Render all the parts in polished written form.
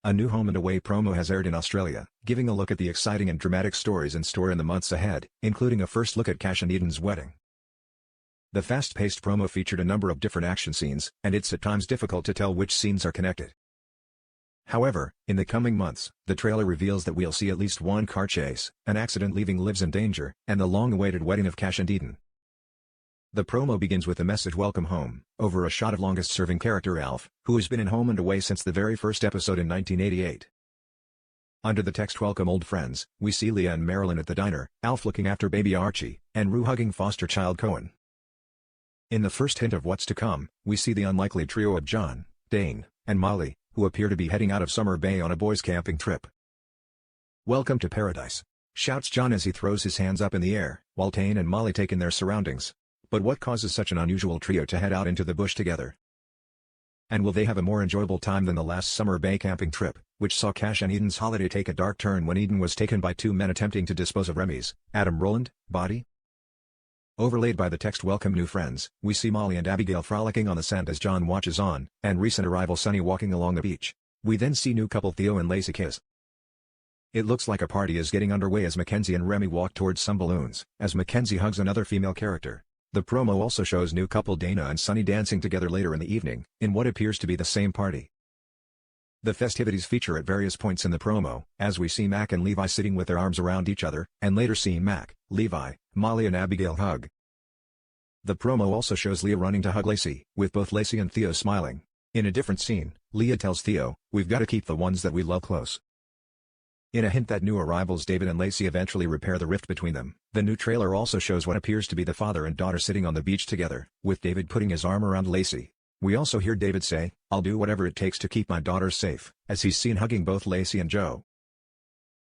A new home and away promo has aired in Australia, giving a look at the exciting and dramatic stories in store in the months ahead, including a first look at Cash and Eden's wedding. The fast-paced promo featured a number of different action scenes, and it's at times difficult to tell which scenes are connected. However, in the coming months, the trailer reveals that we'll see at least one car chase, an accident leaving lives in danger, and the long-awaited wedding of Cash and Eden. The promo begins with the message "Welcome home," over a shot of longest-serving character Alf, who has been in Home and Away since the very first episode in 1988. Under the text "Welcome old friends," we see Leah and Marilyn at the diner, Alf looking after baby Archie, and Rue hugging foster child Cohen. In the first hint of what's to come, we see the unlikely trio of John, Dane, and Molly, who appear to be heading out of Summer Bay on a boys' camping trip. "Welcome to paradise," shouts John as he throws his hands up in the air, while Dane and Molly take in their surroundings. But what causes such an unusual trio to head out into the bush together? And will they have a more enjoyable time than the last Summer Bay camping trip, which saw Cash and Eden's holiday take a dark turn when Eden was taken by two men attempting to dispose of Remy's, Adam Rowland, body? Overlaid by the text "Welcome new friends," we see Molly and Abigail frolicking on the sand as John watches on, and recent arrival Sunny walking along the beach. We then see new couple Theo and Lacey kiss. It looks like a party is getting underway as Mackenzie and Remy walk towards some balloons, as Mackenzie hugs another female character. The promo also shows new couple Dana and Sunny dancing together later in the evening, in what appears to be the same party. The festivities feature at various points in the promo, as we see Mac and Levi sitting with their arms around each other, and later see Mac, Levi, Molly and Abigail hug. The promo also shows Leah running to hug Lacey, with both Lacey and Theo smiling. In a different scene, Leah tells Theo, "We've got to keep the ones that we love close." In a hint that new arrivals David and Lacey eventually repair the rift between them, the new trailer also shows what appears to be the father and daughter sitting on the beach together, with David putting his arm around Lacey. We also hear David say, "I'll do whatever it takes to keep my daughters safe," as he's seen hugging both Lacey and Joe.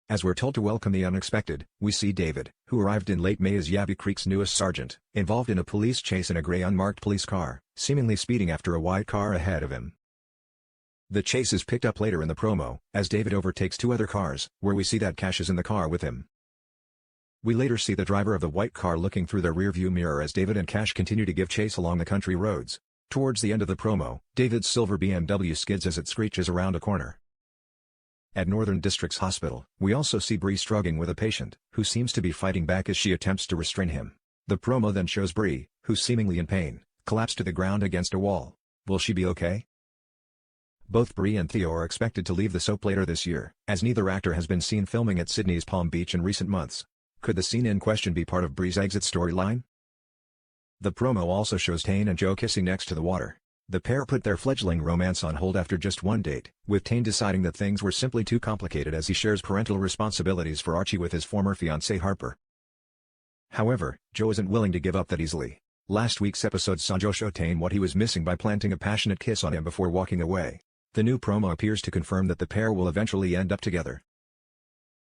As we're told to welcome the unexpected, we see David, who arrived in late May as Yabby Creek's newest sergeant, involved in a police chase in a gray unmarked police car, seemingly speeding after a white car ahead of him. The chase is picked up later in the promo, as David overtakes two other cars, where we see that Cash is in the car with him. We later see the driver of the white car looking through the rearview mirror as David and Cash continue to give chase along the country roads. Towards the end of the promo, David's silver BMW skids as it screeches around a corner. At Northern District's hospital, we also see Bree struggling with a patient, who seems to be fighting back as she attempts to restrain him. The promo then shows Bree, who's seemingly in pain, collapse to the ground against a wall. Will she be okay? Both Bree and Theo are expected to leave the soap later this year, as neither actor has been seen filming at Sydney's Palm Beach in recent months. Could the scene in question be part of Bree's exit storyline? The promo also shows Tane and Joe kissing next to the water. The pair put their fledgling romance on hold after just one date, with Tane deciding that things were simply too complicated as he shares parental responsibilities for Archie with his former fiancée Harper. However, Joe isn't willing to give up that easily. Last week's episode saw Joe show Tane what he was missing by planting a passionate kiss on him before walking away. The new promo appears to confirm that the pair will eventually end up together.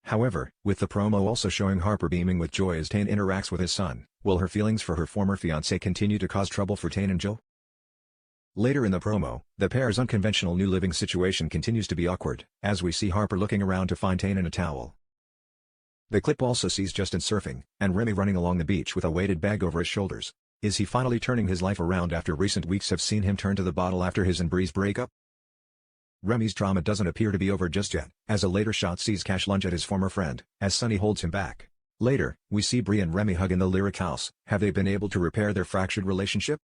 However, with the promo also showing Harper beaming with joy as Tane interacts with his son, will her feelings for her former fiancé continue to cause trouble for Tane and Joe? Later in the promo, the pair's unconventional new living situation continues to be awkward, as we see Harper looking around to find Tane in a towel. The clip also sees Justin surfing, and Remy running along the beach with a weighted bag over his shoulders. Is he finally turning his life around after recent weeks have seen him turn to the bottle after his and Bree's breakup? Remy's drama doesn't appear to be over just yet, as a later shot sees Cash lunge at his former friend, as Sunny holds him back. Later, we see Bree and Remy hug in the Lyric House. Have they been able to repair their fractured relationship?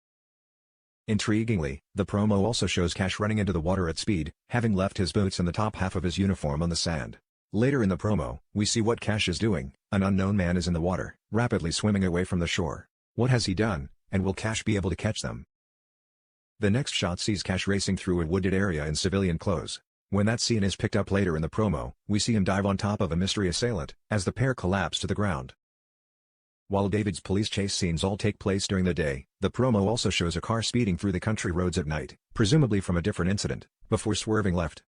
Intriguingly, the promo also shows Cash running into the water at speed, having left his boots and the top half of his uniform on the sand. Later in the promo, we see what Cash is doing. An unknown man is in the water, rapidly swimming away from the shore. What has he done, and will Cash be able to catch them? The next shot sees Cash racing through a wooded area in civilian clothes. When that scene is picked up later in the promo, we see him dive on top of a mystery assailant, as the pair collapse to the ground. While David's police chase scenes all take place during the day, the promo also shows a car speeding through the country roads at night, presumably from a different incident, before swerving left.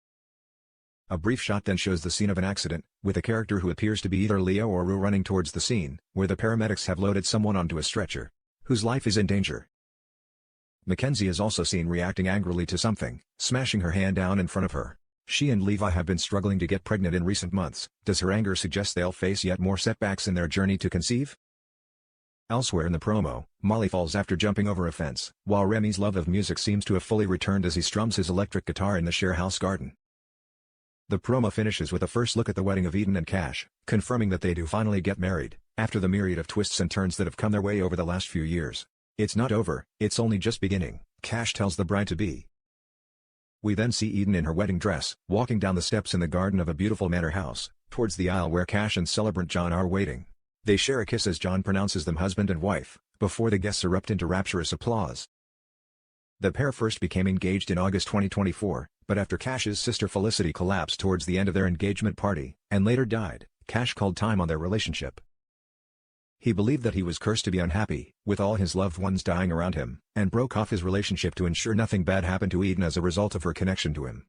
A brief shot then shows the scene of an accident, with a character who appears to be either Leo or Rue running towards the scene, where the paramedics have loaded someone onto a stretcher, whose life is in danger. Mackenzie is also seen reacting angrily to something, smashing her hand down in front of her. She and Levi have been struggling to get pregnant in recent months. Does her anger suggest they'll face yet more setbacks in their journey to conceive? Elsewhere in the promo, Molly falls after jumping over a fence, while Remy's love of music seems to have fully returned as he strums his electric guitar in the share house garden. The promo finishes with a first look at the wedding of Eden and Cash, confirming that they do finally get married, after the myriad of twists and turns that have come their way over the last few years. "It's not over, it's only just beginning," Cash tells the bride-to-be. We then see Eden in her wedding dress, walking down the steps in the garden of a beautiful manor house, towards the aisle where Cash and celebrant John are waiting. They share a kiss as John pronounces them husband and wife, before the guests erupt into rapturous applause. The pair first became engaged in August 2024, but after Cash's sister Felicity collapsed towards the end of their engagement party, and later died, Cash called time on their relationship. He believed that he was cursed to be unhappy, with all his loved ones dying around him, and broke off his relationship to ensure nothing bad happened to Eden as a result of her connection to him.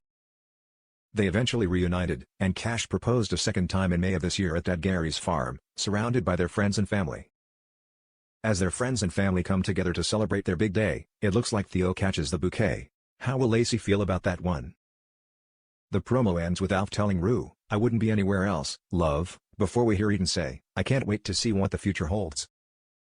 They eventually reunited, and Cash proposed a second time in May of this year at Dad Gary's farm, surrounded by their friends and family. As their friends and family come together to celebrate their big day, it looks like Theo catches the bouquet. How will Lacey feel about that one? The promo ends with Alf telling Rue, "I wouldn't be anywhere else, love," before we hear Eden say, "I can't wait to see what the future holds."